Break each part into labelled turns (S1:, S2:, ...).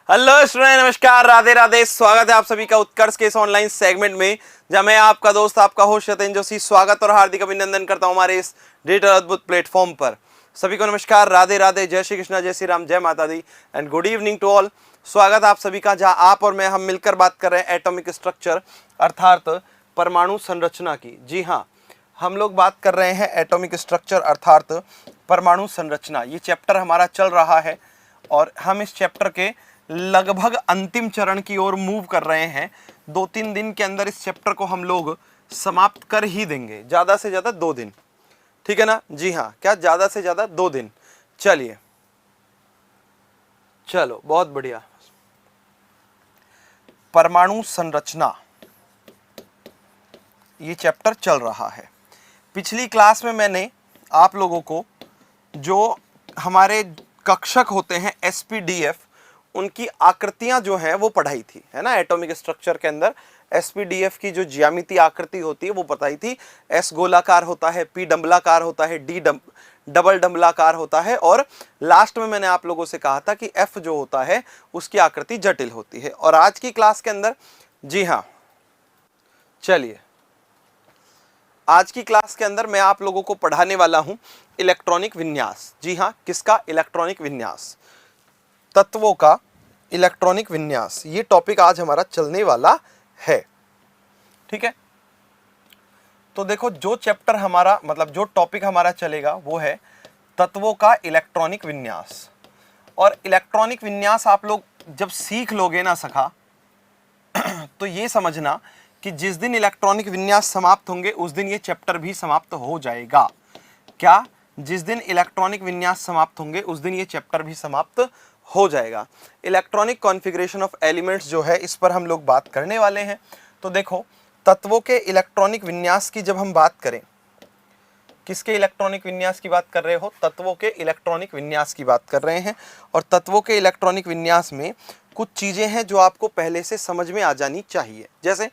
S1: Hello student, नमस्कार, राधे राधे। स्वागत है आप सभी का उत्कर्ष के इस ऑनलाइन सेगमेंट में, जहां मैं आपका दोस्त, आपका होस्ट सत्येंद्र जोशी स्वागत और हार्दिक अभिनंदन करता हूं हमारे इस डिजिटल अद्भुत प्लेटफॉर्म पर। सभी को नमस्कार, राधे राधे, जय श्री कृष्णा, जय श्री राम, जय माता दी and good evening to all. स्वागत आप सभी का, जहां आप और मैं हम मिलकर बात कर रहे हैं एटॉमिक स्ट्रक्चर अर्थात परमाणु संरचना की। जी हाँ, हम लोग बात कर रहे हैं एटॉमिक स्ट्रक्चर अर्थात परमाणु संरचना। ये चैप्टर हमारा चल रहा है और हम इस चैप्टर के लगभग अंतिम चरण की ओर मूव कर रहे हैं। 2-3 दिन के अंदर इस चैप्टर को हम लोग समाप्त कर ही देंगे, ज़्यादा से ज़्यादा 2 दिन, ठीक है ना। जी हाँ, क्या ज़्यादा से ज़्यादा 2 दिन। चलिए, चलो बहुत बढ़िया। परमाणु संरचना ये चैप्टर चल रहा है। पिछली क्लास में मैंने आप लोगों को जो हमारे कक्षक होते हैं एसपीडीएफ, उनकी आकृतियां जो हैं वो पढ़ाई थी, है ना। एटॉमिक स्ट्रक्चर के अंदर एसपीडीएफ की जो ज्यामितीय आकृति होती है वो बताई थी। एस गोलाकार होता है, पी डंबलाकार होता है, डी डबल डंबलाकार होता है और लास्ट में मैंने आप लोगों से कहा था कि एफ जो होता है उसकी आकृति जटिल होती है। और आज की क्लास के अंदर, जी हाँ, चलिए, आज की क्लास के अंदर मैं आप लोगों को पढ़ाने वाला हूं इलेक्ट्रॉनिक विन्यास। जी हाँ, किसका? इलेक्ट्रॉनिक विन्यास, तत्वों का इलेक्ट्रॉनिक विन्यास। ये टॉपिक आज हमारा चलने वाला है, ठीक है। तो देखो, जो चैप्टर हमारा मतलब जो टॉपिक हमारा चलेगा वो है तत्वों का इलेक्ट्रॉनिक विन्यास। और इलेक्ट्रॉनिक विन्यास आप लोग जब सीख लोगे ना सखा, तो ये समझना कि जिस दिन इलेक्ट्रॉनिक विन्यास समाप्त होंगे उस दिन ये चैप्टर भी समाप्त हो जाएगा। क्या? जिस दिन इलेक्ट्रॉनिक विन्यास समाप्त होंगे उस दिन ये चैप्टर भी समाप्त हो जाएगा। इलेक्ट्रॉनिक कॉन्फ़िगरेशन ऑफ एलिमेंट्स जो है, इस पर हम लोग बात करने वाले हैं। तो देखो, तत्वों के इलेक्ट्रॉनिक विन्यास की जब हम बात करें, किसके इलेक्ट्रॉनिक विन्यास की बात कर रहे हो? तत्वों के इलेक्ट्रॉनिक विन्यास की बात कर रहे हैं। और तत्वों के इलेक्ट्रॉनिक विन्यास में कुछ चीजें हैं जो आपको पहले से समझ में आ जानी चाहिए। जैसे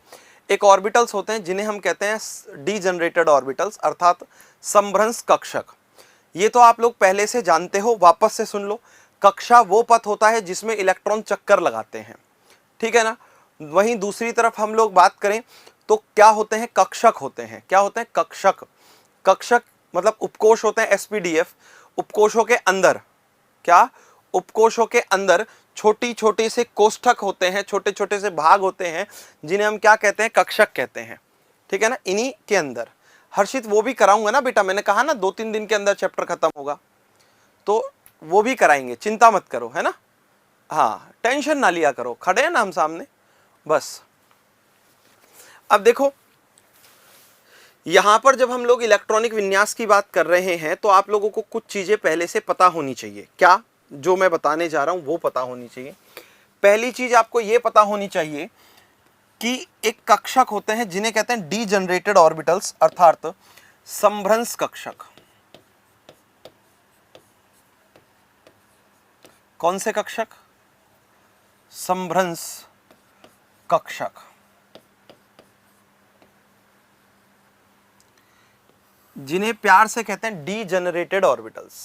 S1: एक ऑर्बिटल्स होते हैं जिन्हें हम कहते हैं डीजनरेटेड ऑर्बिटल्स अर्थात समभ्रंश कक्षक। ये तो आप लोग पहले से जानते हो, वापस से सुन लो। कक्षा वो पथ होता है जिसमें इलेक्ट्रॉन चक्कर लगाते हैं, ठीक है ना। वहीं दूसरी तरफ हम लोग बात करें तो क्या होते हैं? कक्षक होते हैं। क्या होते हैं? कक्षक। कक्षक मतलब उपकोष होते हैं एसपीडीएफ। उपकोषों के अंदर क्या? उपकोषों के अंदर छोटी छोटी से कोष्ठक होते हैं, छोटे छोटे से भाग होते हैं जिन्हें हम क्या कहते हैं? कक्षक कहते हैं, ठीक है ना। इन्हीं के अंदर हर्षित वो भी कराऊंगा ना बेटा, मैंने कहा ना 2-3 दिन के अंदर चैप्टर खत्म होगा, तो वो भी कराएंगे, चिंता मत करो, है ना। हाँ, टेंशन ना लिया करो, खड़े हैं ना हम सामने, बस। अब देखो, यहां पर जब हम लोग इलेक्ट्रॉनिक विन्यास की बात कर रहे हैं तो आप लोगों को कुछ चीजें पहले से पता होनी चाहिए। क्या? जो मैं बताने जा रहा हूं वो पता होनी चाहिए। पहली चीज आपको यह पता होनी चाहिए कि एक कक्षक होते हैं जिन्हें कहते हैं डीजनरेटेड ऑर्बिटल्स अर्थात समभ्रंश कक्षक। कौन से कक्षक? समभ्रंश कक्षक, जिन्हें प्यार से कहते हैं डीजनरेटेड ऑर्बिटल्स,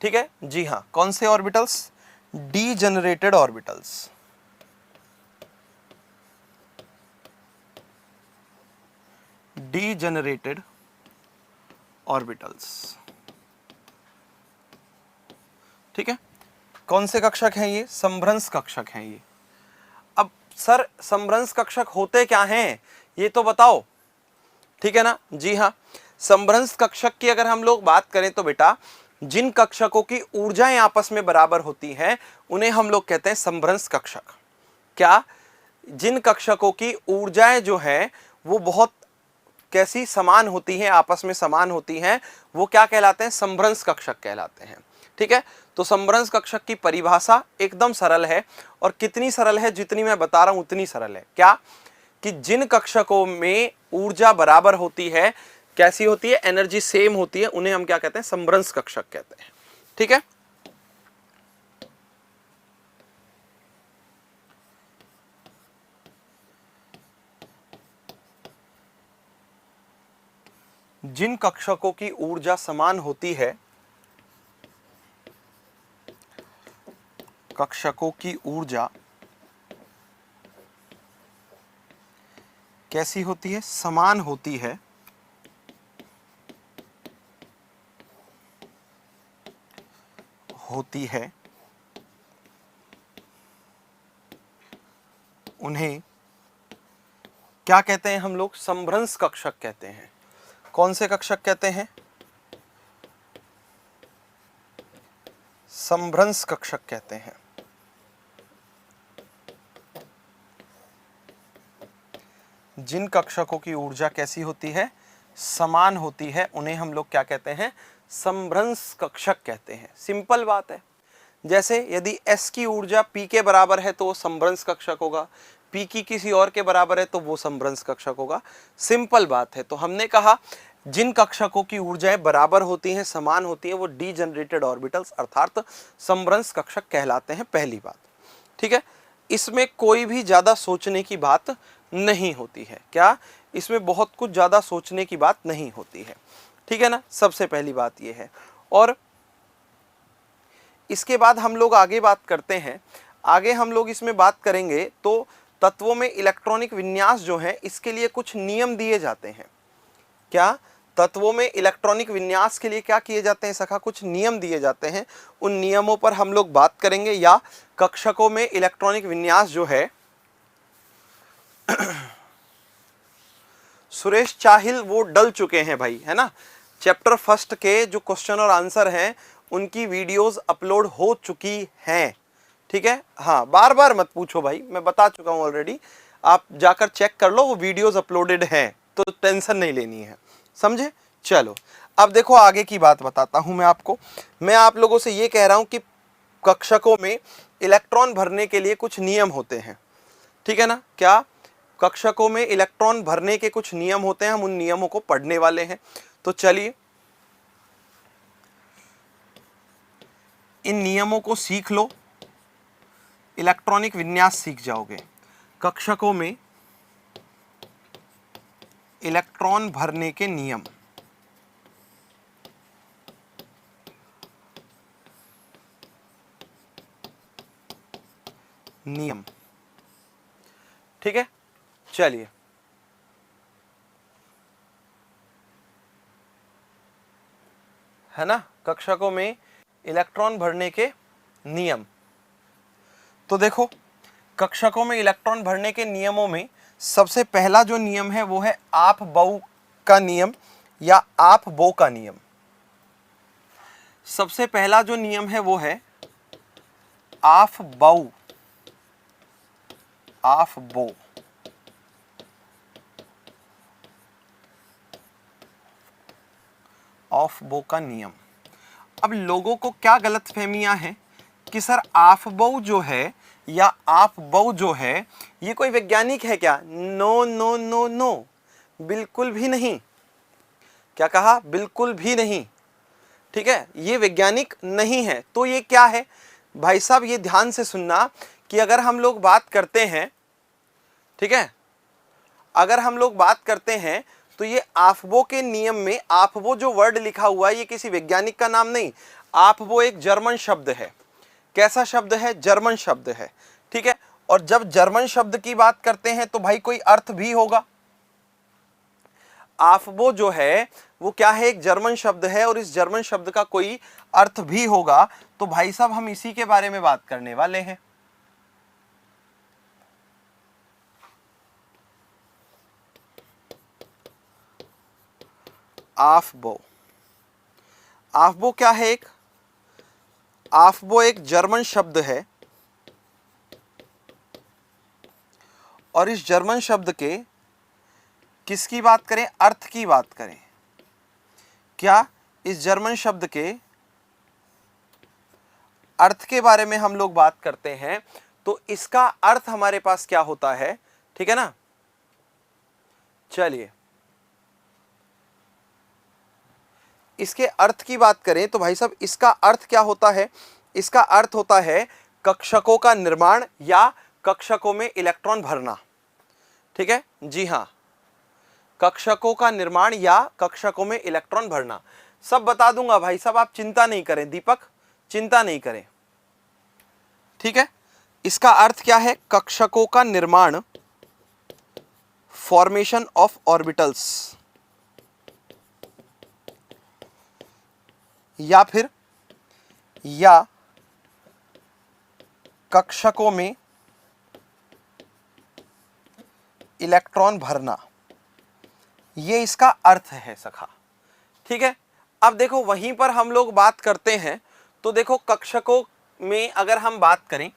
S1: ठीक है। जी हां, कौन से orbitals? Degenerated orbitals. Degenerated orbitals, ठीक है। कौन से कक्षक हैं ये? समभ्रंश कक्षक हैं ये। अब सर, समभ्रंश कक्षक होते क्या हैं ये तो बताओ, ठीक है ना। जी हाँ, समभ्रंश कक्षक की अगर हम लोग बात करें तो बेटा, जिन कक्षकों की ऊर्जाएं आपस में बराबर होती हैं उन्हें हम लोग कहते हैं समभ्रंश कक्षक। क्या? जिन कक्षकों की ऊर्जाएं जो हैं वो बहुत कैसी समान होती हैं, आपस में समान होती हैं, वो क्या कहलाते हैं? समभ्रंश कक्षक कहलाते हैं, ठीक है। तो समभ्रंश कक्षक की परिभाषा एकदम सरल है, और कितनी सरल है? जितनी मैं बता रहा हूं उतनी सरल है। क्या? कि जिन कक्षकों में ऊर्जा बराबर होती है, कैसी होती है? एनर्जी सेम होती है, उन्हें हम क्या कहते हैं? समभ्रंश कक्षक कहते हैं, ठीक है। जिन कक्षकों की ऊर्जा समान होती है कक्षकों की ऊर्जा कैसी होती है? समान होती है उन्हें क्या कहते हैं हम लोग? समभ्रंश कक्षक कहते हैं। कौन से कक्षक कहते हैं? समभ्रंश कक्षक कहते हैं। जिन कक्षकों की ऊर्जा कैसी होती है? समान होती है, उन्हें हम लोग क्या कहते हैं? समभ्रंश कक्षक कहते हैं। सिंपल बात है। जैसे यदि S की ऊर्जा P के बराबर है तो वो समभ्रंश कक्षक होगा, P की किसी और के बराबर है तो वो समभ्रंश कक्षक होगा। सिंपल बात है। तो हमने कहा जिन कक्षकों की ऊर्जाएं बराबर होती हैं, समान होती हैं, वो डीजनरेटेड ऑर्बिटल्स अर्थात समभ्रंश कक्षक कहलाते हैं। पहली बात, ठीक है। इसमें कोई भी ज्यादा सोचने की बात नहीं होती है। क्या? इसमें बहुत कुछ ज्यादा सोचने की बात नहीं होती है, ठीक है ना। सबसे पहली बात यह है। और इसके बाद हम लोग आगे बात करते हैं। आगे हम लोग इसमें बात करेंगे तो तत्वों में इलेक्ट्रॉनिक विन्यास जो है, इसके लिए कुछ नियम दिए जाते हैं। क्या? तत्वों में इलेक्ट्रॉनिक विन्यास के लिए क्या किए जाते हैं सखा? कुछ नियम दिए जाते हैं। उन नियमों पर हम लोग बात करेंगे। या कक्षकों में इलेक्ट्रॉनिक विन्यास जो है सुरेश चाहिल वो डल चुके हैं भाई, है ना। चैप्टर फर्स्ट के जो क्वेश्चन और आंसर हैं उनकी वीडियोस अपलोड हो चुकी हैं, ठीक है। हाँ, बार बार मत पूछो भाई, मैं बता चुका हूं ऑलरेडी। आप जाकर चेक कर लो, वो वीडियोस अपलोडेड हैं, तो टेंशन नहीं लेनी है, समझे। चलो अब देखो आगे की बात बताता हूं मैं आपको। मैं आप लोगों से ये कह रहा हूं कि कक्षकों में इलेक्ट्रॉन भरने के लिए कुछ नियम होते हैं, ठीक है ना। क्या? कक्षकों में इलेक्ट्रॉन भरने के कुछ नियम होते हैं। हम उन नियमों को पढ़ने वाले हैं। तो चलिए इन नियमों को सीख लो, इलेक्ट्रॉनिक विन्यास सीख जाओगे। कक्षकों में इलेक्ट्रॉन भरने के नियम। ठीक है, चलिए है ना। कक्षकों में इलेक्ट्रॉन भरने के नियम। तो देखो कक्षकों में इलेक्ट्रॉन भरने के नियमों में सबसे पहला जो नियम है वो है आप बऊ का नियम या आप बो का नियम। सबसे पहला जो नियम है वो है आप बऊ, आप बो। ऑफ बो का नियम। अब लोगों को क्या गलतफहमियां हैं कि सर आफ बो जो है या आप बो जो है ये कोई वैज्ञानिक है क्या? नो नो नो नो, बिल्कुल भी नहीं। क्या कहा? बिल्कुल भी नहीं, ठीक है। ये वैज्ञानिक नहीं है। तो ये क्या है भाई साहब? ये ध्यान से सुनना कि अगर हम लोग बात करते हैं, ठीक है, अगर हम लोग बात करते हैं तो ये आफबो के नियम में आफबो जो वर्ड लिखा हुआ है ये किसी वैज्ञानिक का नाम नहीं। आफबो एक जर्मन शब्द है। कैसा शब्द है? जर्मन शब्द है, ठीक है। और जब जर्मन शब्द की बात करते हैं तो भाई कोई अर्थ भी होगा। आफबो जो है वो क्या है? एक जर्मन शब्द है और इस जर्मन शब्द का कोई अर्थ भी होगा। तो भाई साहब हम इसी के बारे में बात करने वाले हैं। आफबो। आफबो क्या है? एक आफबो एक जर्मन शब्द है और इस जर्मन शब्द के किसकी बात करें? अर्थ की बात करें। क्या इस जर्मन शब्द के अर्थ के बारे में हम लोग बात करते हैं तो इसका अर्थ हमारे पास क्या होता है, ठीक है ना। चलिए इसके अर्थ की बात करें तो भाई साहब इसका अर्थ क्या होता है? इसका अर्थ होता है कक्षकों का निर्माण या कक्षकों में इलेक्ट्रॉन भरना, ठीक है। जी हां, कक्षकों का निर्माण या कक्षकों में इलेक्ट्रॉन भरना। सब बता दूंगा भाई साहब, आप चिंता नहीं करें। दीपक चिंता नहीं करें, ठीक है, इसका अर्थ क्या है? कक्षकों का निर्माण, फॉर्मेशन ऑफ ऑर्बिटल्स, या फिर या कक्षकों में इलेक्ट्रॉन भरना, ये इसका अर्थ है सखा। ठीक है, अब देखो वहीं पर हम लोग बात करते हैं तो देखो कक्षकों में अगर हम बात करें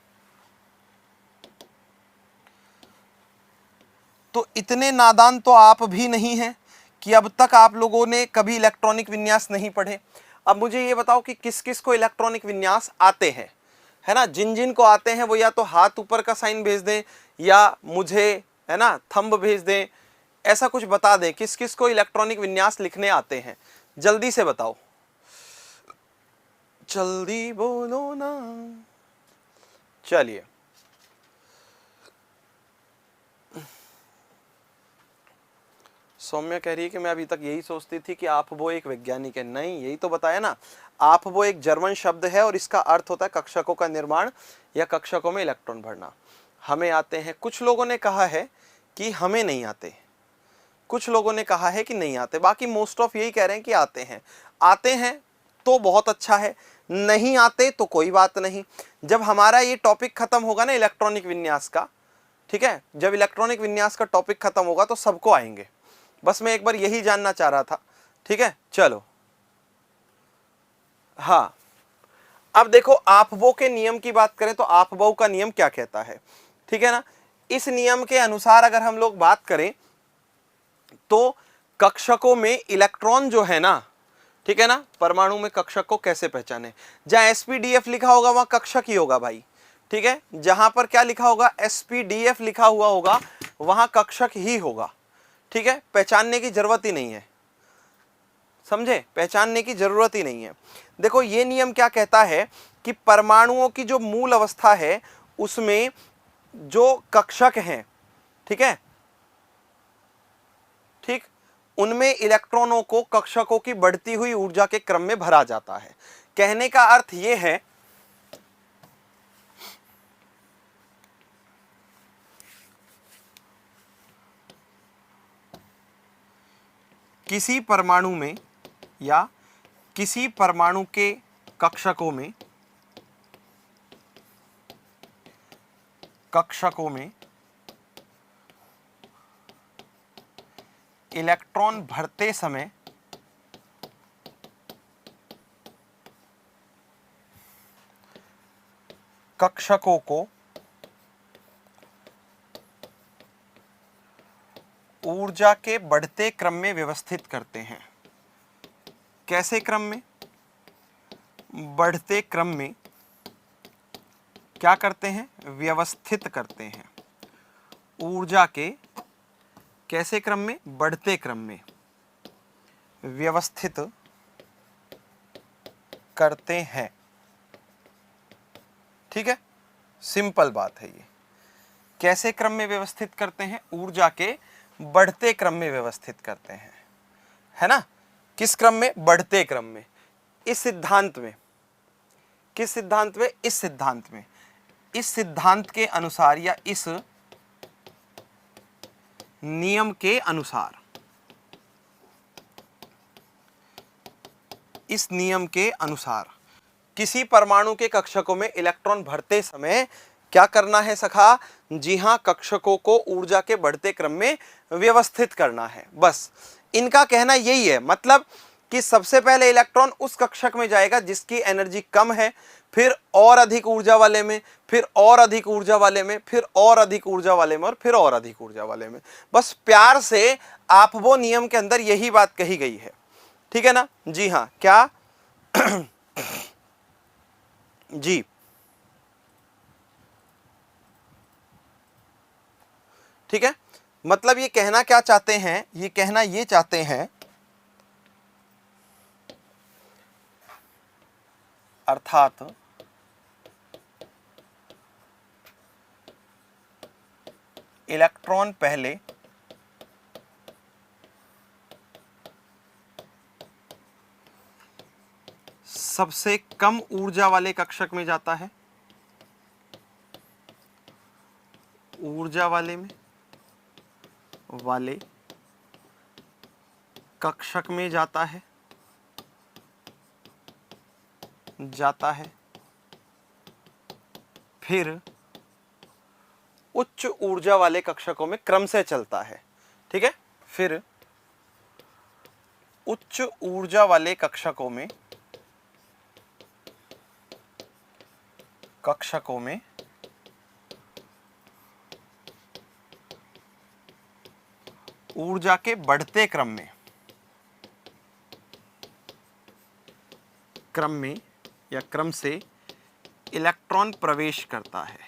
S1: तो इतने नादान तो आप भी नहीं हैं कि अब तक आप लोगों ने कभी इलेक्ट्रॉनिक विन्यास नहीं पढ़े। अब मुझे ये बताओ कि किस किस को इलेक्ट्रॉनिक विन्यास आते हैं, है ना? जिन जिन को आते हैं वो या तो हाथ ऊपर का साइन भेज दें या मुझे, है ना, थंब भेज दें, ऐसा कुछ बता दें किस किस को इलेक्ट्रॉनिक विन्यास लिखने आते हैं। जल्दी से बताओ, जल्दी बोलो ना। चलिए, सौम्या कह रही है कि मैं अभी तक यही सोचती थी कि आप वो एक वैज्ञानिक है। नहीं, यही तो बताया ना, आप वो एक जर्मन शब्द है और इसका अर्थ होता है कक्षकों का निर्माण या कक्षकों में इलेक्ट्रॉन भरना। हमें आते हैं, कुछ लोगों ने कहा है कि हमें नहीं आते, कुछ लोगों ने कहा है कि नहीं आते, बाकी मोस्ट ऑफ यही कह रहे हैं कि आते हैं। आते हैं तो बहुत अच्छा है, नहीं आते तो कोई बात नहीं। जब हमारा ये टॉपिक खत्म होगा ना इलेक्ट्रॉनिक विन्यास का, ठीक है, जब इलेक्ट्रॉनिक विन्यास का टॉपिक खत्म होगा तो सबको आएंगे। बस मैं एक बार यही जानना चाह रहा था। ठीक है, चलो, हाँ, अब देखो आपबो के नियम की बात करें तो आपबो का नियम क्या कहता है, ठीक है ना? इस नियम के अनुसार अगर हम लोग बात करें तो कक्षकों में इलेक्ट्रॉन जो है ना, ठीक है ना, परमाणु में कक्षक को कैसे पहचाने? जहां sp-df लिखा होगा वहां कक्षक ही होगा भाई। ठीक है, जहां पर क्या लिखा होगा, sp-df लिखा हुआ होगा, वहां कक्षक ही होगा। ठीक है, पहचानने की जरूरत ही नहीं है, समझे? पहचानने की जरूरत ही नहीं है। देखो ये नियम क्या कहता है कि परमाणुओं की जो मूल अवस्था है उसमें जो कक्षक हैं, ठीक है, ठीक, उनमें इलेक्ट्रॉनों को कक्षकों की बढ़ती हुई ऊर्जा के क्रम में भरा जाता है। कहने का अर्थ यह है किसी परमाणु में या किसी परमाणु के कक्षकों में इलेक्ट्रॉन भरते समय कक्षकों को ऊर्जा के बढ़ते क्रम में व्यवस्थित करते हैं। कैसे क्रम में? बढ़ते क्रम में क्या करते हैं? व्यवस्थित करते हैं। ऊर्जा के कैसे क्रम में? बढ़ते क्रम में व्यवस्थित करते हैं। ठीक है, सिंपल बात है ये। कैसे क्रम में व्यवस्थित करते हैं? ऊर्जा के बढ़ते क्रम में व्यवस्थित करते हैं, है ना? किस क्रम में? बढ़ते क्रम में। इस सिद्धांत में, किस सिद्धांत में? इस सिद्धांत में। इस सिद्धांत के अनुसार या इस नियम के अनुसार, इस नियम के अनुसार किसी परमाणु के कक्षकों में इलेक्ट्रॉन भरते समय क्या करना है सखा? जी हां, कक्षकों को ऊर्जा के बढ़ते क्रम में व्यवस्थित करना है। बस इनका कहना यही है, मतलब कि सबसे पहले इलेक्ट्रॉन उस कक्षक में जाएगा जिसकी एनर्जी कम है, फिर और अधिक ऊर्जा वाले में, फिर और अधिक ऊर्जा वाले में, फिर और अधिक ऊर्जा वाले में, और फिर और अधिक ऊर्जा वाले में। बस प्यार से आप वो नियम के अंदर यही बात कही गई है। ठीक है ना? जी हां, क्या? जी, ठीक है, मतलब ये कहना क्या चाहते हैं? ये कहना ये चाहते हैं, अर्थात इलेक्ट्रॉन पहले सबसे कम ऊर्जा वाले कक्षक में जाता है, ऊर्जा वाले कक्षक में जाता है, फिर उच्च ऊर्जा वाले कक्षकों में क्रम से चलता है। ठीक है, फिर उच्च ऊर्जा वाले कक्षकों में ऊर्जा के बढ़ते क्रम से इलेक्ट्रॉन प्रवेश करता है,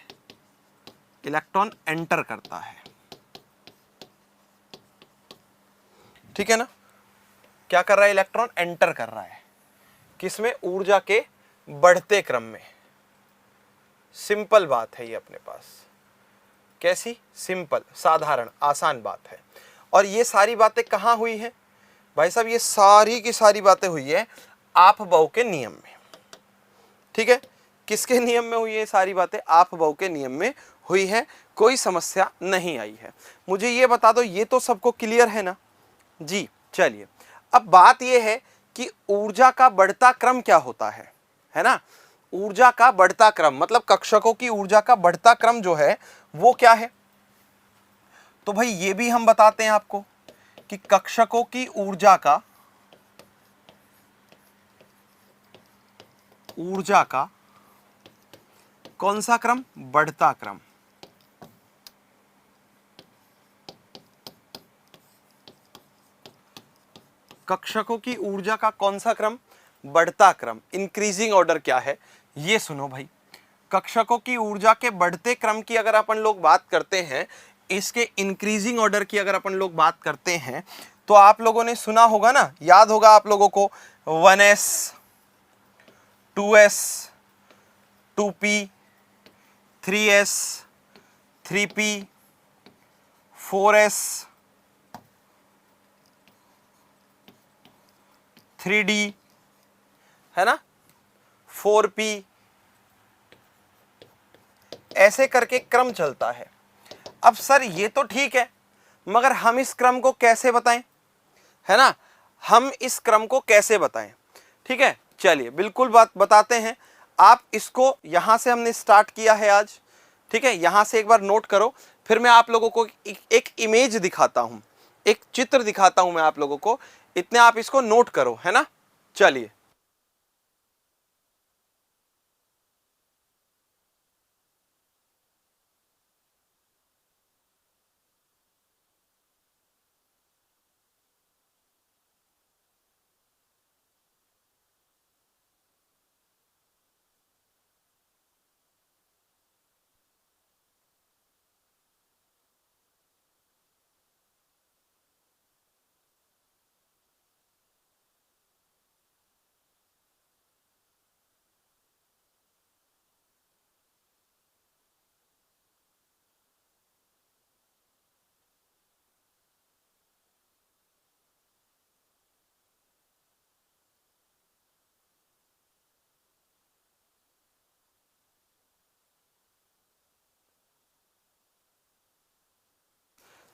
S1: इलेक्ट्रॉन एंटर करता है। ठीक है ना, क्या कर रहा है? इलेक्ट्रॉन एंटर कर रहा है, किसमें? ऊर्जा के बढ़ते क्रम में। सिंपल बात है ये अपने पास। कैसी? सिंपल, साधारण, आसान बात है। और ये सारी बातें कहाँ हुई हैं भाई साहब? ये सारी की सारी बातें हुई है आपबउ के नियम में। ठीक है, किसके नियम में हुई है सारी बातें? आपबउ के नियम में हुई है, कोई समस्या नहीं आई है। मुझे ये बता दो, ये तो सबको क्लियर है ना जी? चलिए, अब बात ये है कि ऊर्जा का बढ़ता क्रम क्या होता है ना? ऊर्जा का बढ़ता क्रम मतलब कक्षकों की ऊर्जा का बढ़ता क्रम जो है वो क्या है? तो भाई ये भी हम बताते हैं आपको कि कक्षकों की ऊर्जा का कौन सा क्रम? बढ़ता क्रम। कक्षकों की ऊर्जा का कौन सा क्रम? बढ़ता क्रम। इंक्रीजिंग ऑर्डर क्या है ये सुनो भाई। कक्षकों की ऊर्जा के बढ़ते क्रम की अगर अपन लोग बात करते हैं, इसके इंक्रीजिंग ऑर्डर की अगर अपन लोग बात करते हैं, तो आप लोगों ने सुना होगा ना, याद होगा आप लोगों को 1s 2s 2p 3s 3p 4s 3d है ना, 4p, ऐसे करके क्रम चलता है। अब सर ये तो ठीक है, मगर हम इस क्रम को कैसे बताएं? है ना, हम इस क्रम को कैसे बताएं? ठीक है, चलिए बिल्कुल बात बताते हैं। आप इसको यहां से हमने स्टार्ट किया है आज। ठीक है, यहां से एक बार नोट करो, फिर मैं आप लोगों को एक इमेज दिखाता हूं, एक चित्र दिखाता हूं मैं आप लोगों को, इतने आप इसको नोट करो, है ना। चलिए,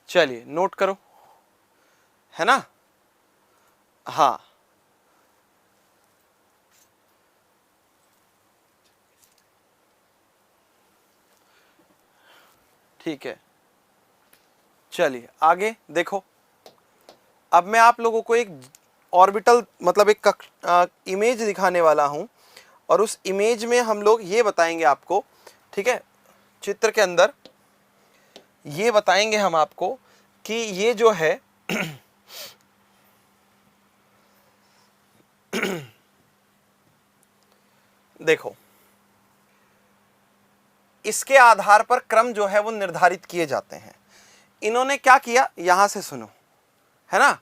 S1: चलिए नोट करो, है ना। हाँ, ठीक है, चलिए आगे देखो। अब मैं आप लोगों को एक ऑर्बिटल मतलब एक इमेज दिखाने वाला हूं, और उस इमेज में हम लोग ये बताएंगे आपको, ठीक है, चित्र के अंदर ये बताएंगे हम आपको कि ये जो है देखो, इसके आधार पर क्रम जो है वो निर्धारित किए जाते हैं। इन्होंने क्या किया, यहां से सुनो, है ना,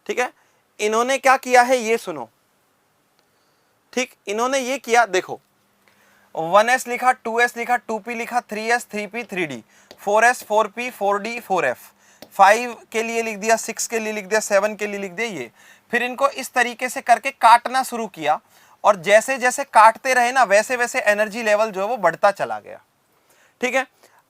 S1: ठीक है, इन्होंने क्या किया है ये सुनो। ठीक, इन्होंने ये किया, देखो 1s लिखा, 2s लिखा, 2p लिखा, 3s 3p 3d, 4s 4p 4d 4f, 5 के लिए लिख दिया, 6 के लिए लिख दिया, 7 के लिए लिख दिया ये। फिर इनको इस तरीके से करके काटना शुरू किया, और जैसे जैसे काटते रहे ना, वैसे वैसे एनर्जी लेवल जो है वो बढ़ता चला गया। ठीक है,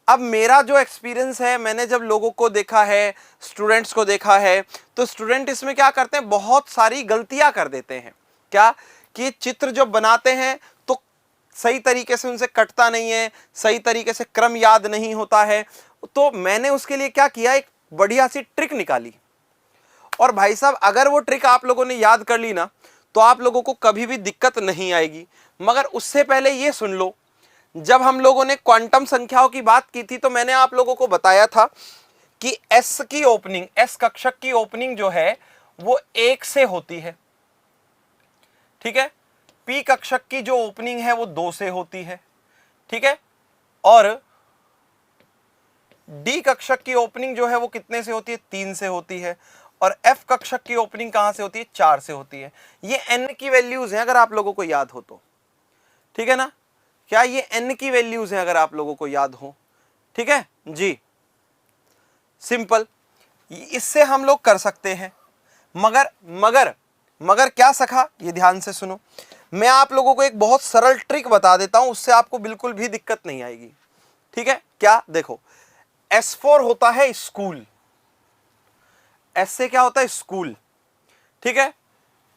S1: अब मेरा जो एक्सपीरियंस है, मैंने जब लोगों को देखा है, स्टूडेंट्स को देखा है, तो स्टूडेंट इसमें क्या करते हैं, बहुत सारी गलतियां कर देते हैं। क्या कि चित्र जब बनाते हैं तो सही तरीके से उनसे कटता नहीं है, सही तरीके से क्रम याद नहीं होता है। तो मैंने उसके लिए क्या किया, एक बढ़िया सी ट्रिक निकाली। और भाई साहब, अगर वो ट्रिक आप लोगों ने याद कर ली ना, तो आप लोगों को कभी भी दिक्कत नहीं आएगी। मगर उससे पहले ये सुन लो, जब हम लोगों ने क्वांटम संख्याओं की बात की थी, तो मैंने आप लोगों को बताया था कि एस की ओपनिंग, एस कक्षक की ओपनिंग जो है वो 1 से होती है, ठीक है। पी कक्षक की जो ओपनिंग है वो 2 से होती है, ठीक है। और डी कक्षक की ओपनिंग जो है वो कितने से होती है, 3 से होती है। और एफ कक्षक की ओपनिंग कहां से होती है, 4 से होती है। ये एन की वैल्यूज हैं, अगर आप लोगों को याद हो तो, ठीक है ना। क्या ये एन की वैल्यूज हैं, अगर आप लोगों को याद हो, ठीक है जी। सिंपल, इससे हम लोग कर सकते हैं। मगर मगर मगर क्या सखा, ये ध्यान से सुनो, मैं आप लोगों को एक बहुत सरल ट्रिक बता देता हूं, उससे आपको बिल्कुल भी दिक्कत नहीं आएगी, ठीक है। क्या, देखो, S4 होता है स्कूल, एस से क्या होता है, स्कूल, ठीक है।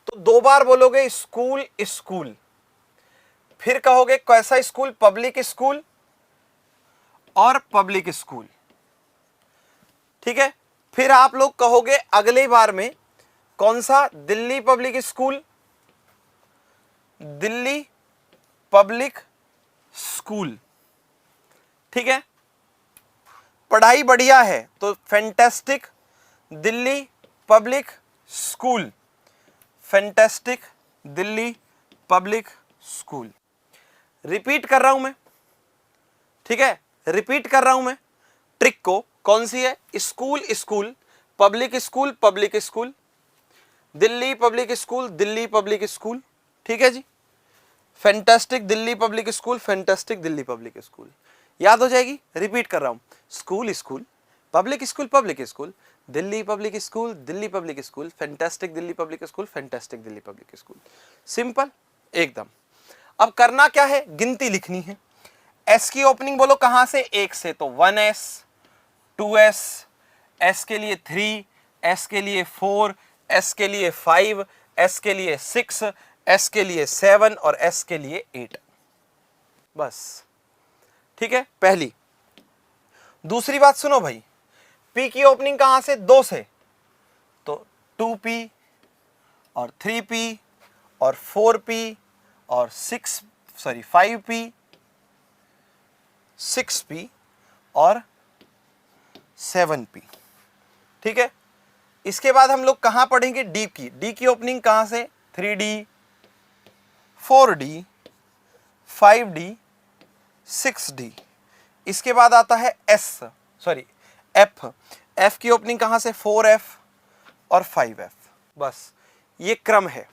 S1: तो 2 बार बोलोगे स्कूल स्कूल, फिर कहोगे कैसा स्कूल, पब्लिक स्कूल और पब्लिक स्कूल, ठीक है। फिर आप लोग कहोगे अगले बार में कौन सा, Delhi public school, Delhi public school, ठीक है। पढ़ाई बढ़िया है तो fantastic Delhi public school, fantastic Delhi public school. Repeat कर रहा हूं मैं, ठीक है, रिपीट कर रहा हूं मैं। ट्रिक को कौन सी है, school school, public school public school, Delhi public school Delhi public school, ठीक है जी। Fantastic Delhi public school, fantastic Delhi public school, याद हो जाएगी। रिपीट कर रहा हूं, school school, public school public school, Delhi public school Delhi public school, fantastic Delhi public school, fantastic Delhi public school. Simple एकदम। अब करना क्या है, गिनती लिखनी है। एस की ओपनिंग बोलो कहां से, 1 से, तो 1s 2s, एस के लिए 3, एस के लिए 4, एस के लिए 5, एस के लिए 6, एस के लिए 7 और एस के लिए 8, बस, ठीक है। पहली। दूसरी बात सुनो भाई, पी की ओपनिंग कहां से, 2 से, तो 2p और 3p और 4p और 5p 6p और 7p, ठीक है। इसके बाद हम लोग कहां पढ़ेंगे, डी की। डी की ओपनिंग कहां से, 3d 4d 5d 6d। इसके बाद आता है एफ। एफ की ओपनिंग कहां से, 4f और 5f, बस। ये क्रम है,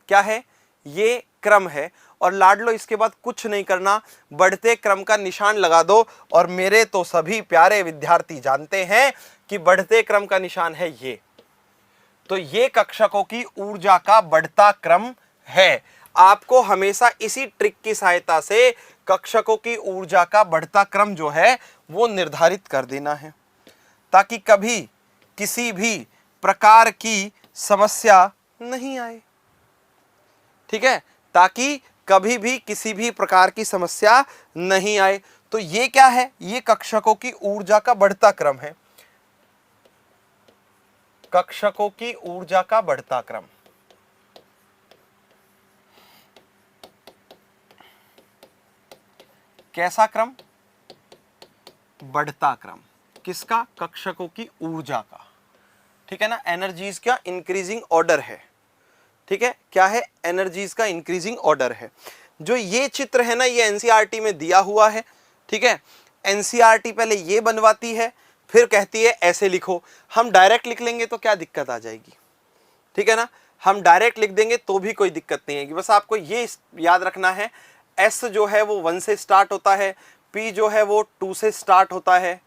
S1: क्या है, ये क्रम है। और लाडलो, इसके बाद कुछ नहीं करना, बढ़ते क्रम का निशान लगा दो। और मेरे तो सभी प्यारे विद्यार्थी जानते हैं कि बढ़ते क्रम का निशान है ये, तो ये कक्षकों की ऊर्जा का बढ़ता क्रम है। आपको हमेशा इसी ट्रिक की सहायता से कक्षकों की ऊर्जा का बढ़ता क्रम जो है वो निर्धारित कर देना है, ताकि कभी किसी भी प्रकार की समस्या नहीं आए, ठीक है, ताकि कभी भी किसी भी प्रकार की समस्या नहीं आए। तो ये क्या है, ये कक्षकों की ऊर्जा का बढ़ता क्रम है, कक्षकों की ऊर्जा का बढ़ता क्रम। कैसा क्रम, बढ़ता क्रम, किसका, कक्षकों की ऊर्जा का, ठीक है ना। एनर्जीज का इंक्रीजिंग ऑर्डर है, ठीक है, क्या है, एनर्जीज का इंक्रीजिंग ऑर्डर है। जो ये चित्र है ना, ये एनसीईआरटी में दिया हुआ है, ठीक है। एनसीईआरटी पहले ये बनवाती है, फिर कहती है ऐसे लिखो। हम डायरेक्ट लिख लेंगे तो क्या दिक्कत आ जाएगी, ठीक है ना। हम डायरेक्ट लिख देंगे तो भी कोई दिक्कत नहीं आएगी। बस आपको ये याद रखना है, एस जो है वो 1 से स्टार्ट होता है, पी जो है वो 2 से स्टार्ट होता है,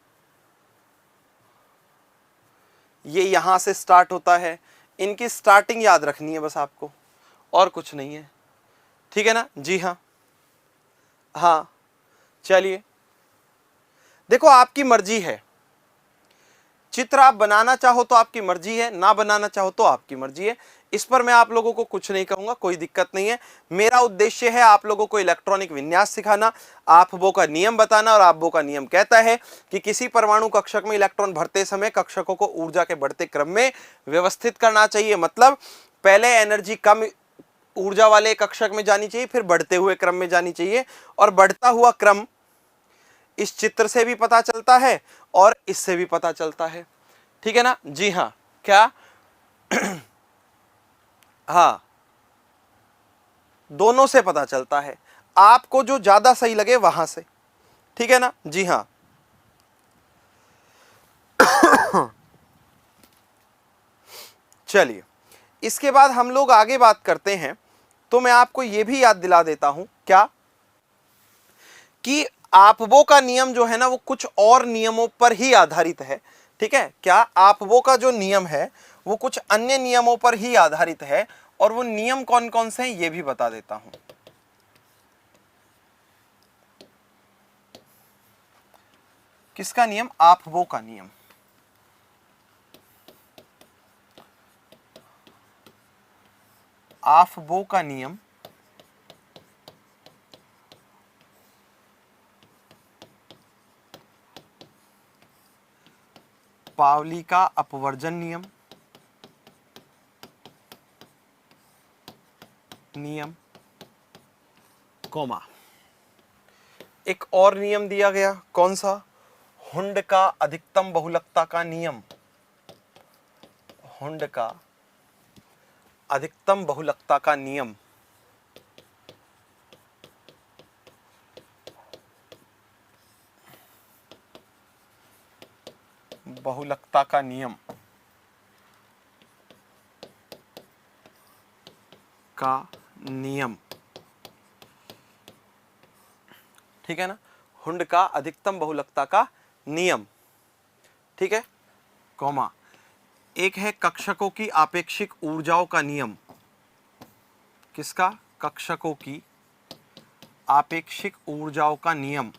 S1: ये यहां से स्टार्ट होता है। इनकी स्टार्टिंग याद रखनी है बस आपको, और कुछ नहीं है, ठीक है ना। जी हाँ, हाँ चलिए देखो आपकी मर्जी है, चित्र आप बनाना चाहो तो आपकी मर्जी है, ना बनाना चाहो तो आपकी मर्जी है। इस पर मैं आप लोगों को कुछ नहीं कहूंगा, कोई दिक्कत नहीं है। मेरा उद्देश्य है आप लोगों को इलेक्ट्रॉनिक विन्यास सिखाना, आफबो का नियम बताना। और आफबो का नियम कहता है कि किसी परमाणु कक्षक में इलेक्ट्रॉन भरते समय कक्षकों को ऊर्जा के बढ़ते क्रम में व्यवस्थित करना चाहिए। मतलब पहले एनर्जी कम ऊर्जा वाले कक्षक में जानी चाहिए, फिर बढ़ते हुए क्रम में जानी चाहिए। और बढ़ता हुआ क्रम इस चित्र से भी पता चलता है और इससे भी पता चलता है, ठीक है ना? जी हाँ, क्या? हाँ, दोनों से पता चलता है, आपको जो ज्यादा सही लगे वहां से, ठीक है ना? जी हाँ। चलिए, इसके बाद हम लोग आगे बात करते हैं। तो मैं आपको यह भी याद दिला देता हूं, क्या कि आपबो का नियम जो है ना वो कुछ और नियमों पर ही आधारित है, ठीक है? क्या आपबो का जो नियम है वो कुछ अन्य नियमों पर ही आधारित है, और वो नियम कौन कौन से हैं ये भी बता देता हूं। किसका नियम? आपबो का नियम। आपबो का नियम पावली का अपवर्जन नियम, कोमा एक और नियम दिया गया, कौन सा? हुंड का अधिकतम बहुलकता का नियम। हुंड का अधिकतम बहुलकता का नियम, बहुलकता का नियम का नियम, ठीक है ना? हुंड का अधिकतम बहुलकता का नियम, ठीक है, कॉमा एक है कक्षकों की आपेक्षिक ऊर्जाओं का नियम। किसका? कक्षकों की आपेक्षिक ऊर्जाओं का नियम,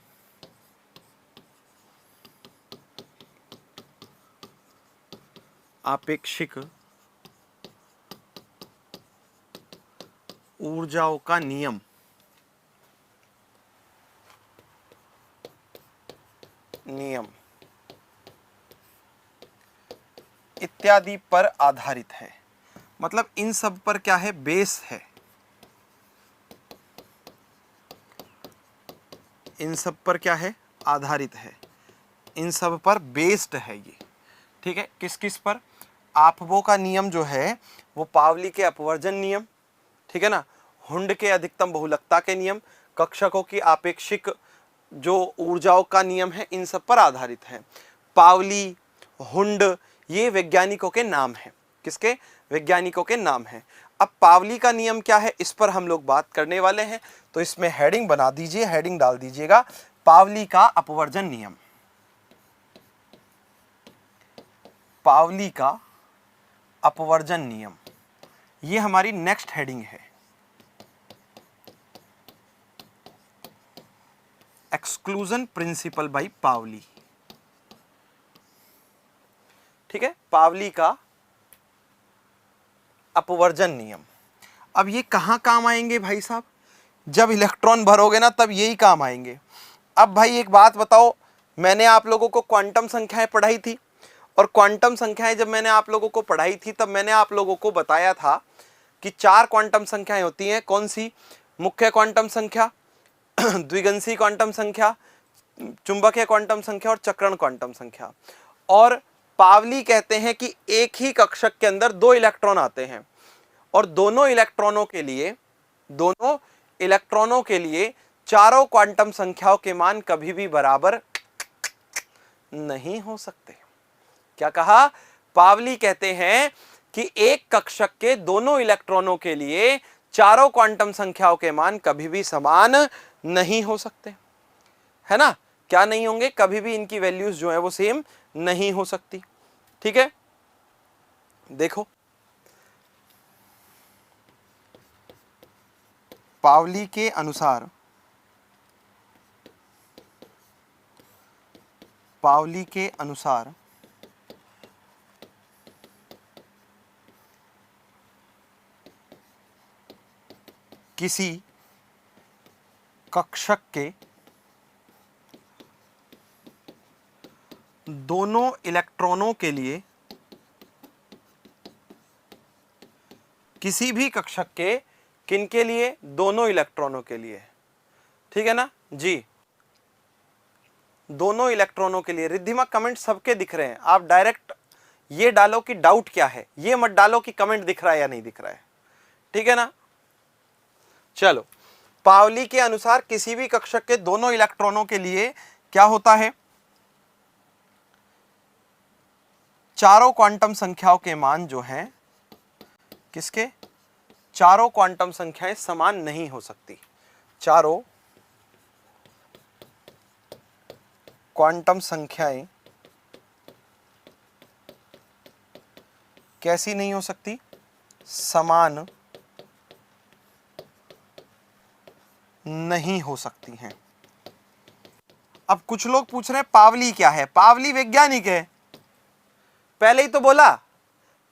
S1: आपेक्षिक ऊर्जाओं का नियम, इत्यादि पर आधारित है। मतलब इन सब पर क्या है? बेस है। इन सब पर क्या है? आधारित है। इन सब पर बेस्ड है ये, ठीक है? किस किस पर? आपबो का नियम जो है वो पावली के अपवर्जन नियम, ठीक है ना, हुंड के अधिकतम बहुलकता के नियम, कक्षकों की आपेक्षिक जो ऊर्जाओं का नियम है, इन सब पर आधारित है। पावली, हुंड, ये वैज्ञानिकों के नाम हैं। किसके? वैज्ञानिकों के नाम हैं। अब पावली का नियम क्या है इस पर हम लोग बात करने वाले हैं, तो इसमें हेडिंग बना दीजिए, हेडिंग डाल दीजिएगा, पावली का अपवर्जन नियम। पावली का अपवर्जन नियम, ये हमारी नेक्स्ट हेडिंग है। एक्सक्लूजन प्रिंसिपल बाय पावली, ठीक है? पावली का अपवर्जन नियम। अब ये कहां काम आएंगे भाई साहब? जब इलेक्ट्रॉन भरोगे ना तब यही काम आएंगे। अब भाई एक बात बताओ, मैंने आप लोगों को क्वांटम संख्याएं पढ़ाई थी, और क्वांटम संख्याएं जब मैंने आप लोगों को पढ़ाई थी तब मैंने आप लोगों को बताया था कि 4 क्वांटम संख्याएं होती हैं। कौन सी? मुख्य क्वांटम संख्या, द्विगंशी क्वांटम संख्या, चुंबकीय क्वांटम संख्या और चक्रण क्वांटम संख्या। और पावली कहते हैं कि एक ही कक्षक के अंदर 2 इलेक्ट्रॉन आते हैं, और दोनों इलेक्ट्रॉनों के लिए चारों क्वांटम संख्याओं के मान कभी भी बराबर नहीं हो सकते। क्या कहा? पावली कहते हैं कि एक कक्षक के दोनों इलेक्ट्रॉनों के लिए चारों क्वांटम संख्याओं के मान कभी भी समान नहीं हो सकते, है ना? क्या नहीं होंगे? कभी भी इनकी वैल्यूज जो है वो सेम नहीं हो सकती, ठीक है? देखो, पावली के अनुसार पावली के अनुसार किसी कक्षक के दोनों इलेक्ट्रॉनों के लिए, किसी भी कक्षक के किनके लिए, दोनों इलेक्ट्रॉनों के लिए, ठीक है ना जी, दोनों इलेक्ट्रॉनों के लिए। रिद्धिमा कमेंट सबके दिख रहे हैं, आप डायरेक्ट ये डालो कि डाउट क्या है, ये मत डालो कि कमेंट दिख रहा है या नहीं दिख रहा है, ठीक है ना। चलो, पावली के अनुसार किसी भी कक्षक के दोनों इलेक्ट्रॉनों के लिए क्या होता है, चारों क्वांटम संख्याओं के मान जो हैं, किसके, चारों क्वांटम संख्याएं समान नहीं हो सकती। चारों क्वांटम संख्याएं कैसी नहीं हो सकती, समान नहीं हो सकती हैं। अब कुछ लोग पूछ रहे हैं पावली क्या है, पावली वैज्ञानिक है, पहले ही तो बोला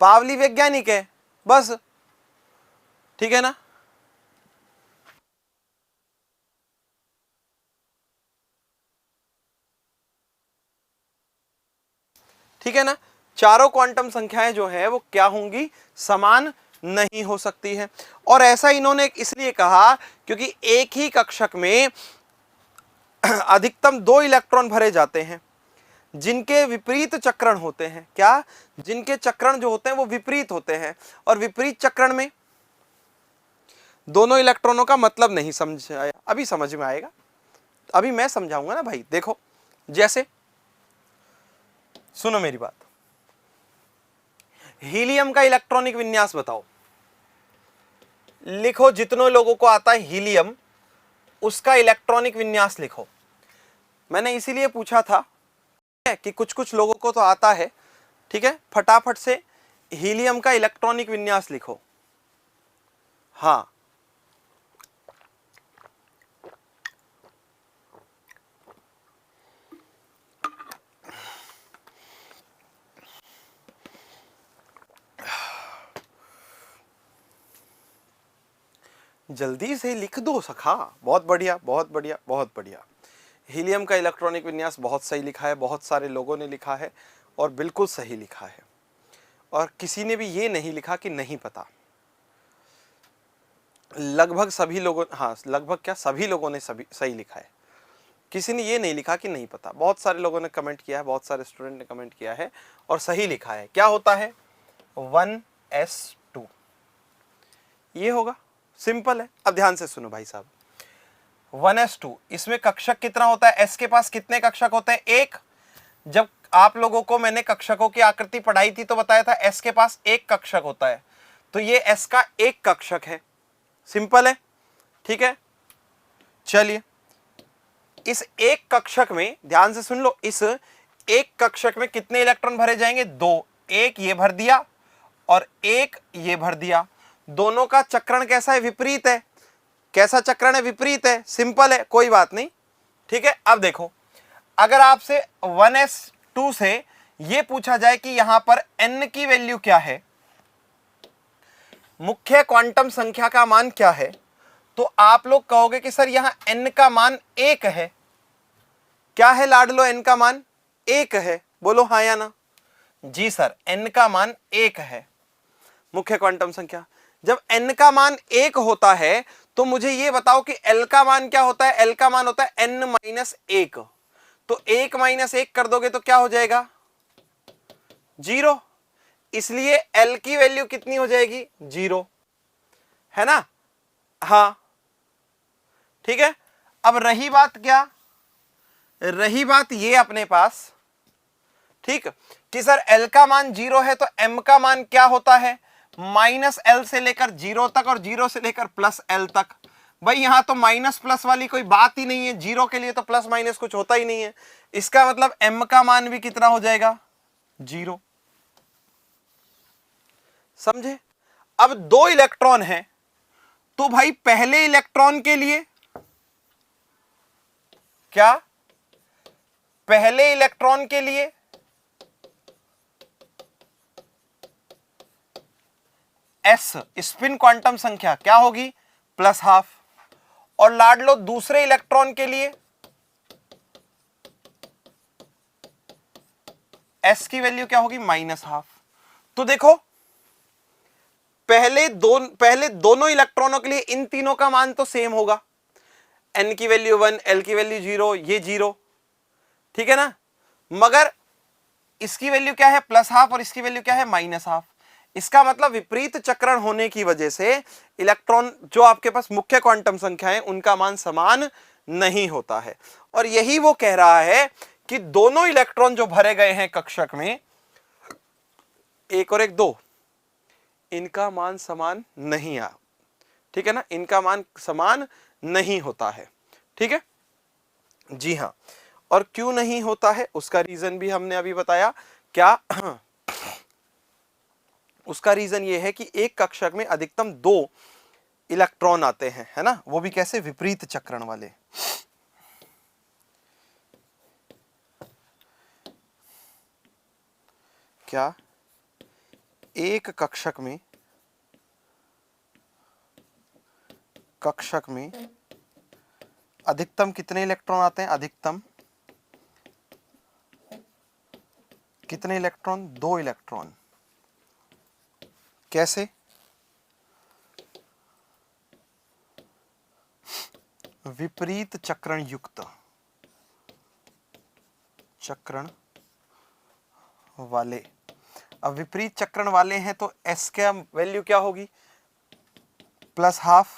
S1: पावली वैज्ञानिक है, बस, ठीक है ना। ठीक है ना, चारों क्वांटम संख्याएं जो है वो क्या होंगी, समान नहीं हो सकती है। और ऐसा इन्होंने इसलिए कहा क्योंकि एक ही कक्षक में अधिकतम 2 इलेक्ट्रॉन भरे जाते हैं जिनके विपरीत चक्रण होते हैं। क्या, जिनके चक्रण जो होते हैं वो विपरीत होते हैं, और विपरीत चक्रण में दोनों इलेक्ट्रॉनों का मतलब नहीं समझ आया, अभी समझ में आएगा, अभी मैं समझाऊंगा ना भाई। देखो, जैसे सुनो मेरी बात, हीलियम का इलेक्ट्रॉनिक विन्यास बताओ, लिखो, जितनों लोगों को आता है हीलियम, उसका इलेक्ट्रॉनिक विन्यास लिखो। मैंने इसीलिए पूछा था कि कुछ कुछ लोगों को तो आता है, ठीक है, फटाफट से हीलियम का इलेक्ट्रॉनिक विन्यास लिखो। हाँ, जल्दी से लिख दो सखा, बहुत बढ़िया, बहुत बढ़िया, बहुत बढ़िया। हीलियम का इलेक्ट्रॉनिक विन्यास बहुत सही लिखा है, बहुत सारे लोगों ने लिखा है और बिल्कुल सही लिखा है, और किसी ने भी ये नहीं लिखा कि नहीं पता। लगभग सभी लोगों, हाँ लगभग क्या, सभी लोगों ने सभी सही लिखा है, किसी ने ये नहीं लिखा कि नहीं पता। बहुत सारे लोगों ने कमेंट किया है, बहुत सारे स्टूडेंट ने कमेंट किया है और सही लिखा है। क्या होता है, 1s2, ये होगा, सिंपल है। अब ध्यान से सुनो भाई साहब, 1s2, इसमें कक्षक कितना होता है, s के पास कितने कक्षक होते हैं, एक। जब आप लोगों को मैंने कक्षकों की आकृति पढ़ाई थी तो बताया था s के पास एक कक्षक होता है, तो ये s का एक कक्षक है, सिंपल है, ठीक है। चलिए, इस एक कक्षक में ध्यान से सुन लो, इस एक कक्षक में कितने इलेक्ट्रॉन भरे जाएंगे, 2, एक ये भर दिया और एक ये भर दिया। दोनों का चक्रण कैसा है, विपरीत है। कैसा चक्रण है, विपरीत है, सिंपल है, कोई बात नहीं, ठीक है। अब देखो, अगर आपसे 1s2 से यह पूछा जाए कि यहां पर n की वैल्यू क्या है, मुख्य क्वांटम संख्या का मान क्या है, तो आप लोग कहोगे कि सर यहां n का मान 1 है। क्या है लाडलो, n का मान 1 है, बोलो हाँ या ना। जी सर, n का मान 1 है मुख्य क्वांटम संख्या। जब n का मान 1 होता है तो मुझे यह बताओ कि l का मान क्या होता है। l का मान होता है n-1, तो 1 - 1 कर दोगे तो क्या हो जाएगा, 0। इसलिए l की वैल्यू कितनी हो जाएगी, 0, है ना। हाँ, ठीक है। अब रही बात क्या, रही बात ये अपने पास, ठीक, कि सर l का मान 0 है तो m का मान क्या होता है, -l से लेकर 0 तक और 0 से लेकर +l तक। भाई यहां तो माइनस प्लस वाली कोई बात ही नहीं है, 0 के लिए तो प्लस माइनस कुछ होता ही नहीं है। इसका मतलब m का मान भी कितना हो जाएगा, 0। समझे। अब 2 इलेक्ट्रॉन है तो भाई पहले इलेक्ट्रॉन के लिए क्या, पहले इलेक्ट्रॉन के लिए s स्पिन क्वांटम संख्या क्या होगी, +½ और लाड लो दूसरे इलेक्ट्रॉन के लिए s की वैल्यू क्या होगी, -½ तो देखो पहले दोनों इलेक्ट्रॉनों के लिए इन तीनों का मान तो सेम होगा, n की वैल्यू 1, l की वैल्यू 0, ये 0, ठीक है ना, मगर इसकी वैल्यू क्या है, +½ और इसकी वैल्यू क्या है, -½ इसका मतलब विपरीत चक्रण होने की वजह से इलेक्ट्रॉन जो आपके पास मुख्य क्वांटम संख्या है उनका मान समान नहीं होता है। और यही वो कह रहा है कि दोनों इलेक्ट्रॉन जो भरे गए हैं कक्षक में 1 और 1 2, इनका मान समान नहीं आ, ठीक है ना, इनका मान समान नहीं होता है, ठीक है जी हाँ। और क्यों नहीं होता है उसका रीजन भी हमने अभी बताया, क्या उसका रीजन ये है कि एक कक्षक में अधिकतम 2 इलेक्ट्रॉन आते हैं, है ना, वो भी कैसे, विपरीत चक्रण वाले। क्या एक कक्षक में अधिकतम कितने इलेक्ट्रॉन आते हैं, अधिकतम कितने इलेक्ट्रॉन, 2 इलेक्ट्रॉन। कैसे, विपरीत चक्रण युक्त चक्रण वाले। अब विपरीत चक्रण वाले हैं तो s का वैल्यू क्या होगी, +½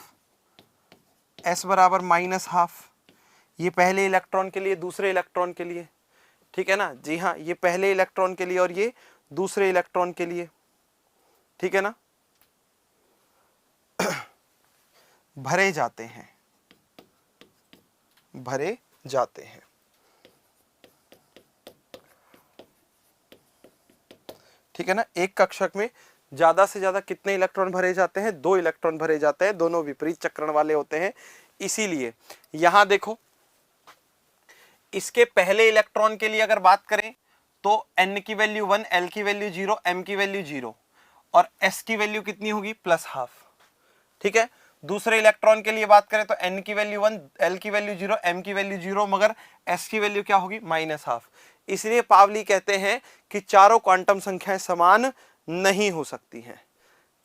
S1: s बराबर -½ ये पहले इलेक्ट्रॉन के लिए, दूसरे इलेक्ट्रॉन के लिए, ठीक है ना जी हाँ, ये पहले इलेक्ट्रॉन के लिए और ये दूसरे इलेक्ट्रॉन के लिए, ठीक है ना, भरे जाते हैं, ठीक है ना। एक कक्षक में ज्यादा से ज्यादा कितने इलेक्ट्रॉन भरे जाते हैं, 2 इलेक्ट्रॉन भरे जाते हैं, दोनों विपरीत चक्रण वाले होते हैं। इसीलिए यहां देखो इसके पहले इलेक्ट्रॉन के लिए अगर बात करें तो n की वैल्यू 1, l की वैल्यू 0, m की वैल्यू 0 और s की वैल्यू कितनी होगी, +½ ठीक है। दूसरे इलेक्ट्रॉन के लिए बात करें तो n की वैल्यू 1, l की वैल्यू 0, m की वैल्यू 0 मगर s की वैल्यू क्या होगी, -½ इसलिए पावली कहते हैं कि चारों क्वांटम संख्याएं समान नहीं हो सकती हैं,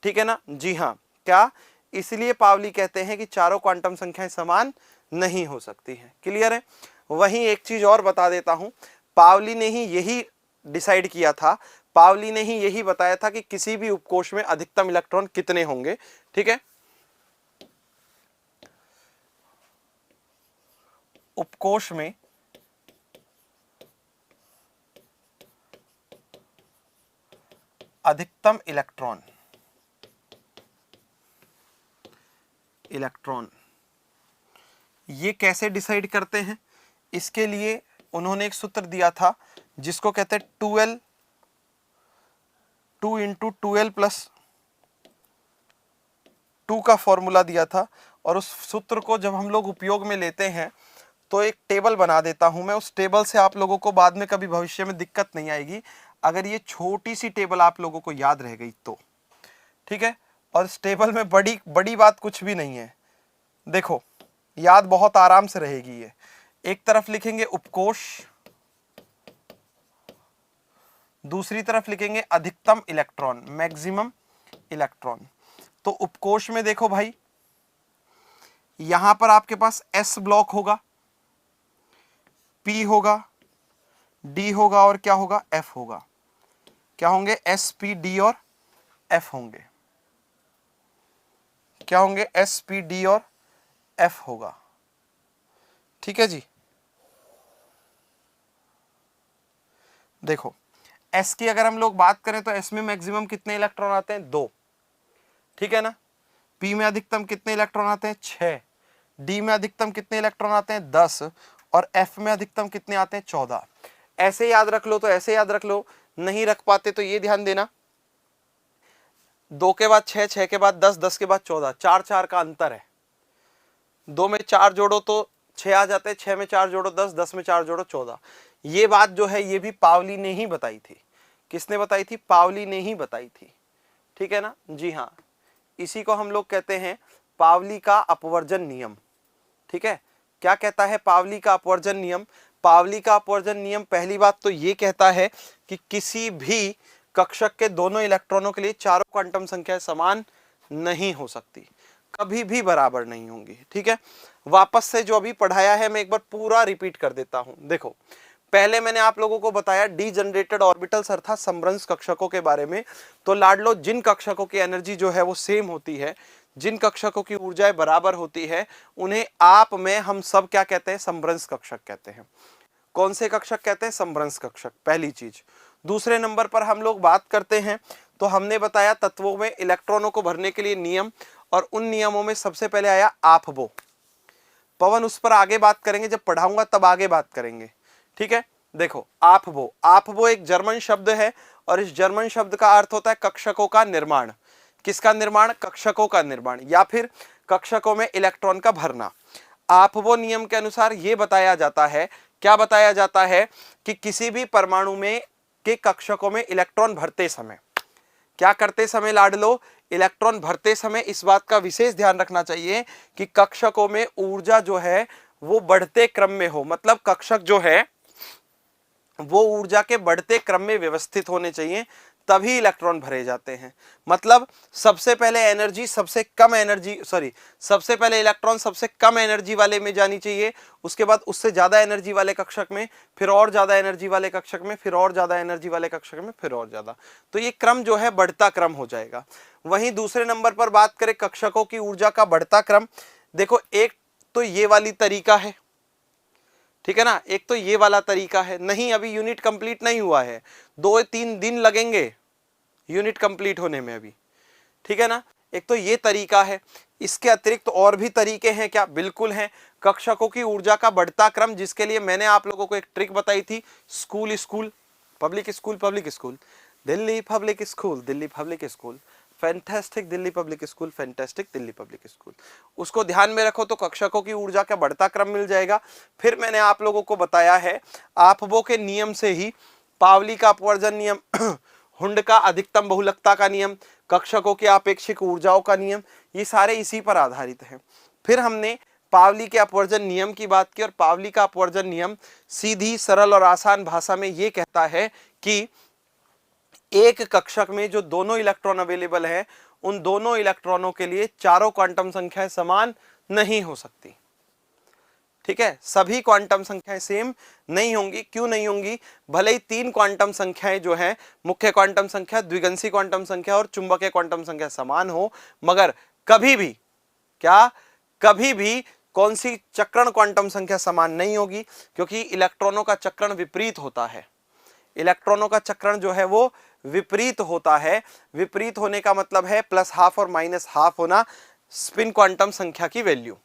S1: ठीक है ना जी हाँ। क्या, इसलिए पावली कहते हैं कि चारों क्वांटम संख्याएं समान नहीं हो सकती हैं। क्लियर है। वहीं एक चीज और बता देता हूं, पावली ने ही यही डिसाइड किया था, पावली ने ही यही बताया था कि किसी भी उपकोष में अधिकतम इलेक्ट्रॉन कितने होंगे, ठीक है। उपकोष में अधिकतम इलेक्ट्रॉन ये कैसे डिसाइड करते हैं, इसके लिए उन्होंने एक सूत्र दिया था जिसको कहते हैं 2 × 2l + 2 का फॉर्मूला दिया था। और उस सूत्र को जब हम लोग उपयोग में लेते हैं तो एक टेबल बना देता हूं मैं, उस टेबल से आप लोगों को बाद में कभी भविष्य में दिक्कत नहीं आएगी अगर ये छोटी सी टेबल आप लोगों को याद रह गई तो, ठीक है। और इस टेबल में बड़ी बात कुछ भी नहीं है, देखो याद बहुत आराम से रहेगी ये। एक तरफ लिखेंगे उपकोष, दूसरी तरफ लिखेंगे अधिकतम इलेक्ट्रॉन, मैक्सिमम इलेक्ट्रॉन। तो उपकोष में देखो भाई यहां पर आपके पास s ब्लॉक होगा, p होगा, d होगा और क्या होगा, f होगा। क्या होंगे, s p d और f होंगे। क्या होंगे, s p d और f होगा, ठीक है जी। देखो s की अगर हम लोग बात करें तो s में मैक्सिमम कितने इलेक्ट्रॉन आते हैं, 2, ठीक है ना। p में अधिकतम कितने इलेक्ट्रॉन आते हैं, 6, d में अधिकतम कितने इलेक्ट्रॉन आते हैं, 10 और f में अधिकतम कितने आते हैं, 14। ऐसे याद रख लो तो ऐसे याद रख लो, नहीं रख पाते तो ये ध्यान देना 2 के बाद 6, 6 के बाद 10, 10 के बाद 14, 4 4 का अंतर है। 2 में 4 जोड़ो तो 6 आ जाते हैं, 6 में 4 जोड़ो 10, 10 में 4 जोड़ो 14। ये बात जो है ये भी पावली ने ही बताई थी। किसने बताई थी? पावली ने ही बताई थी। ठीक है ना? जी हाँ, इसी को हम लोग कहते हैं पावली का अपवर्जन नियम। ठीक है, क्या कहता है पावली का अपवर्जन नियम? पावली का अपवर्जन नियम पहली बात तो ये कहता है कि किसी भी कक्षक के दोनों इलेक्ट्रॉनों के लिए चारों क्वांटम संख्याएं समान नहीं हो सकती, कभी भी बराबर नहीं होंगी। ठीक है, वापस से जो अभी पढ़ाया है मैं एक बार पूरा रिपीट कर देता हूं। देखो, पहले मैंने आप लोगों को बताया डीजनरेटेड ऑर्बिटल्स अर्थात समभ्रंश कक्षकों के बारे में। तो लाडलो, जिन कक्षकों की एनर्जी जो है वो सेम होती है, जिन कक्षकों की ऊर्जाएं बराबर होती है, उन्हें आप में हम सब क्या कहते हैं? समभ्रंश कक्षक कहते हैं। कौन से कक्षक कहते हैं? समभ्रंश कक्षक, पहली चीज। दूसरे नंबर पर हम लोग बात करते हैं तो हमने बताया तत्वों में इलेक्ट्रॉनों को भरने के लिए नियम, और उन नियमों में सबसे पहले आया आपबो। पवन उस पर आगे बात करेंगे, जब पढ़ाऊंगा तब आगे बात करेंगे। ठीक है, देखो आपबो, आपबो एक जर्मन शब्द है और इस जर्मन शब्द का अर्थ होता है कक्षकों का निर्माण। किसका निर्माण? कक्षकों का निर्माण, या फिर कक्षकों में इलेक्ट्रॉन का भरना। आपबो नियम के अनुसार यह बताया जाता है, क्या बताया जाता है कि किसी भी परमाणु में के कक्षकों में इलेक्ट्रॉन भरते समय, क्या करते समय लाडलो? इलेक्ट्रॉन भरते समय इस बात का विशेष ध्यान रखना चाहिए कि कक्षकों में ऊर्जा जो है वो बढ़ते क्रम में हो। मतलब कक्षक जो है वो ऊर्जा के बढ़ते क्रम में व्यवस्थित होने चाहिए, तभी इलेक्ट्रॉन भरे जाते हैं। मतलब सबसे पहले एनर्जी सबसे कम एनर्जी, सबसे पहले इलेक्ट्रॉन सबसे कम एनर्जी वाले में जानी चाहिए, उसके बाद उससे ज्यादा एनर्जी वाले कक्षक में, फिर और ज्यादा एनर्जी वाले कक्षक में, फिर और ज्यादा एनर्जी वाले कक्षक में, फिर और ज्यादा। तो ये क्रम जो है बढ़ता क्रम हो जाएगा। वहीं दूसरे नंबर पर बात करें कक्षकों की ऊर्जा का बढ़ता क्रम, देखो एक तो ये वाली तरीका है, ठीक है ना, एक तो ये वाला तरीका है। नहीं, अभी यूनिट कंप्लीट नहीं हुआ है, 2-3 दिन लगेंगे यूनिट कंप्लीट होने में अभी। ठीक है ना, एक तो ये तरीका है। इसके अतिरिक्त तो और भी तरीके हैं क्या? बिल्कुल हैं। कक्षकों की ऊर्जा का बढ़ता क्रम, जिसके लिए मैंने आप लोगों को एक ट्रिक बताई थी, school school, public school, public school, Delhi public school, Delhi public school, fantastic Delhi public school, fantastic Delhi public school. उसको ध्यान में रखो तो कक्षकों की ऊर्जा का बढ़ता क्रम मिल जाएगा। फिर मैंने आप लोगों को बताया है आपबो के नियम से ही पावली का अपवर्जन नियम, हुंड का अधिकतम बहुलकता का नियम, कक्षकों की आपेक्षिक ऊर्जाओं का नियम, ये सारे इसी पर आधारित हैं। फिर हमने पावली के अपवर्जन नियम की बात की, और पावली का अपवर्जन नियम सीधी, सरल और आसान भाषा में ये कहता है कि एक कक्षक में जो दोनों इलेक्ट्रॉन अवेलेबल है, उन दोनों इलेक्ट्रॉनों के लिए चारों क्वांटम संख्याएं समान नहीं हो सकती। ठीक है, सभी क्वांटम संख्याएं सेम नहीं होंगी। क्यों नहीं होंगी? भले ही 3 क्वांटम संख्याएं जो हैं, मुख्य क्वांटम संख्या, द्विगंशी क्वांटम संख्या और चुंबकीय क्वांटम संख्या समान हो, मगर कभी भी, क्या कभी भी कौन सी चक्रण क्वांटम संख्या समान नहीं होगी, क्योंकि इलेक्ट्रॉनों का चक्रण विपरीत होता है। इलेक्ट्रॉनों का चक्रण जो है वो विपरीत होता है। विपरीत होने का मतलब है +½ और -½ होना स्पिन क्वांटम संख्या की वैल्यू।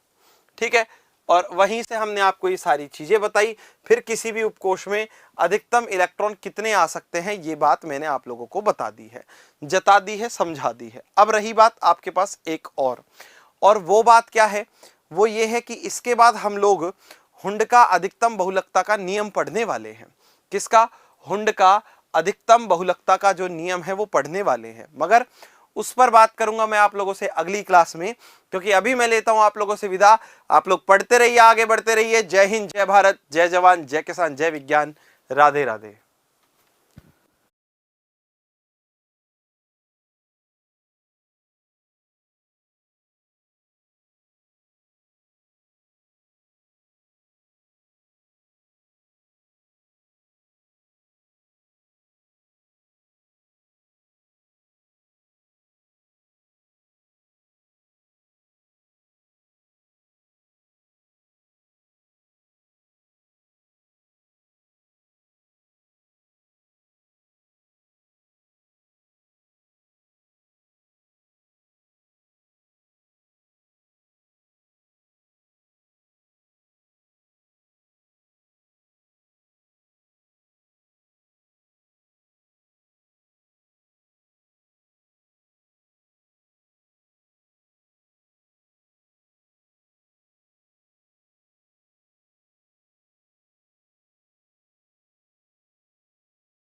S1: ठीक है, और वहीं से हमने आपको ये सारी चीजें बताई। फिर किसी भी उपकोष में अधिकतम इलेक्ट्रॉन कितने आ सकते हैं, ये बात मैंने आप लोगों को बता दी है, जता दी है, समझा दी है। अब रही बात आपके पास एक और वो बात क्या है? वो ये है कि इसके बाद हम लोग हुंड का अधिकतम बहुलकता का नियम पढ़ने वाले हैं। किसका? हुंड का अधिकतम बहुलकता का जो नियम है वो पढ़ने वाले हैं, मगर उस पर बात करूंगा मैं आप लोगों से अगली क्लास में, क्योंकि अभी मैं लेता हूं आप लोगों से विदा। आप लोग पढ़ते रहिए, आगे बढ़ते रहिए। जय हिंद, जय भारत, जय जवान, जय किसान, जय विज्ञान। राधे राधे।